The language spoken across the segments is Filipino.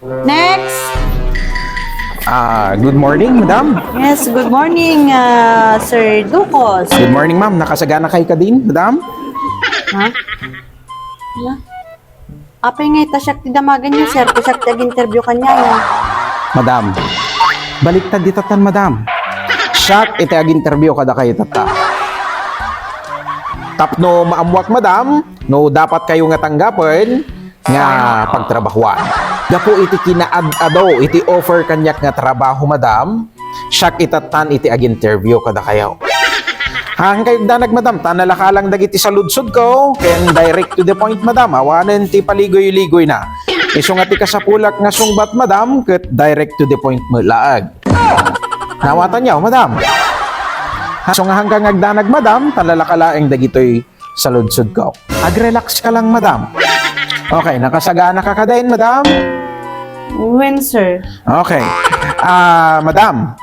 Next! Good morning, madam. Yes, good morning, Sir Ducos. Good morning, ma'am. Nakasagana kayo ka din, madam? Ha? Wala. Apay nga itasyak ti damagan niyo, sir. Tasyak ti ag-interview kanya yun. Madam, baliktad dito tan, madam. Siyak, iti ag-interview kada kayo tata. Tapno maamwat, madam, no dapat kayo nga tanggapin nga pagtrabahuan. Gapo iti kinaad-ado, iti offer kanyak nga trabaho, madam. Siyak itatan iti ag-interview kada kayo. Hang kayo danag, madam, tanalakalang dagiti sa ludsod ko, ken direct to the point, madam, awanen ti paligoy-ligoy na. Iso nga ti kasapulak nga sungbat, madam, ket direct to the point mo laag. Nawatan niyo, madam. So nga hanggang agdanag, madam, talalakalaeng dagitoy sa ludsod ko. Ag-relax ka lang, madam. Okay, nakasagana ka ka din, madam? When, sir? Okay. Madam,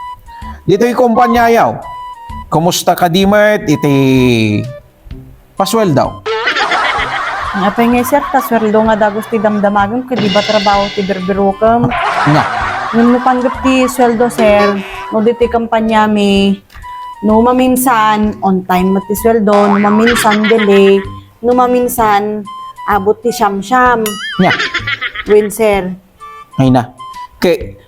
dito'y kumpanya yaw. Kumusta ka di met? Iti paswel daw. Apay nga, sir, taswerdo nga dagos ti damdamagan, kadi ba trabaho ti berbirukam? Nga. Nung napanggap ti sweldo, sir, no di ti kampanya mi, no maminsan, on time mati sweldo, no maminsan delay, no maminsan, abot ti siyam-siyam. Nga. When, sir? Ay na.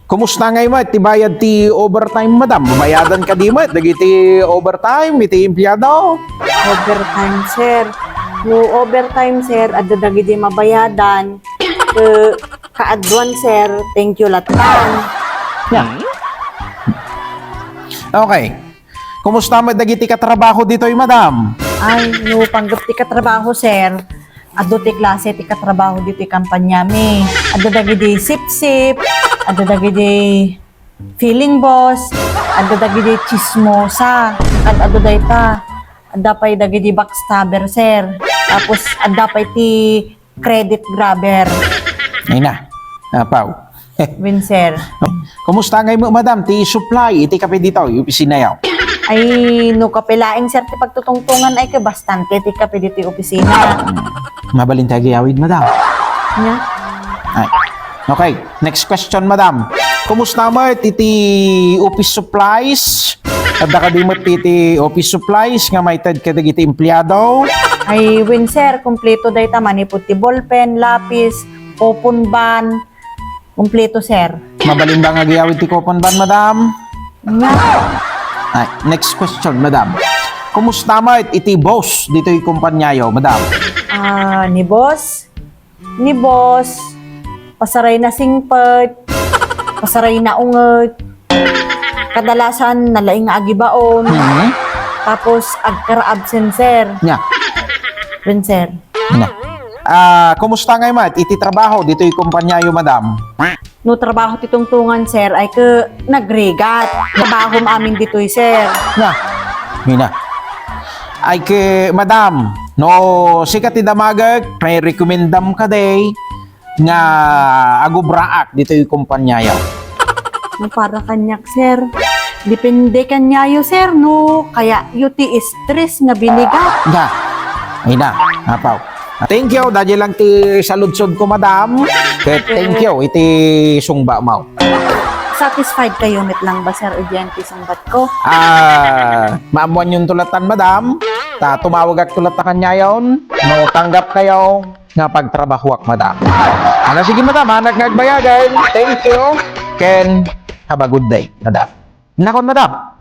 Kumusta ngay mo? Ti bayad ti overtime, madam? Babayadan ka di mo? Dagiti overtime, iti empleyado? Overtime, sir. No overtime, sir, at dagiti mabayadan. Kaadwan, sir, thank you latan. Nga. Okay. Kumusta mo dagiti katrabaho dito'y, madam? Ay, no panggap ti katrabaho, sir. Ado ti klase ti katrabaho dito ti kampanya mi. Ado dagiti sip-sip, ado dagiti feeling boss, ado dagiti chismosa, at ado dayta. Ada pay dagiti backstabber, sir. Tapos ada pay ti credit grabber. Ay na. Pau. Win, sir. Kumusta ngay mo, madam? Ti supply, iti kape dito, yung opisina yaw. Ay, no kapilaing, sir, ti pagtutungtungan ay ka bastante ti kape dito ti opisina. Mabalintay gayawid, madam. Nya? Ay. Okay, next question, madam. Kumusta mo iti office supplies? Kada ka di mo iti office supplies nga may tad ka dagiti empleyado? Ay, win, sir, kumpleto day taman ipot ti ballpen, lapis, coupon ban, kumpleto, sir. Mabalin ba nga gayawid ti coupon ban, madam? Nya? Ay, next question, madam. Kumusta mo iti boss dito yung kumpanyayo, madam? Ni boss? Ni boss, pasaray na singpet, pasaray na unget, kadalasan nalaing nga agibaon, tapos agkara-absent, sir. Nya. Rin, sir. Nya. Kumusta nga mat iti trabaho dito yung kumpanyayo, madam? No trabaho ti tungtungan, sir, ay ke nagregat. Trabaho amin dito'y, sir. Nya. Mina. Ay ke, madam, no sikat ti damagag, may rekomendam ka day nga agubraak dito yung kumpanyayo. No, para kanyak, sir. Depende kanyayo, sir, no? Kaya yuti stress nga binigat. Nga. Ay na. Apaw. Thank you. Dahil lang ti saludsod ko, madam. Thank you. Iti sungba mo. Satisfied kayo mit lang ba, sir, udyan ti sungbat ko? Maamuan yung tulatan, madam. Tumawag at tulat na kanya yun. No, tanggap kayo nga pagtrabahuak, madam. Sige, madam. Hanag ngagbayagan. Thank you. Ken, have a good day, madam. Nakon, madam.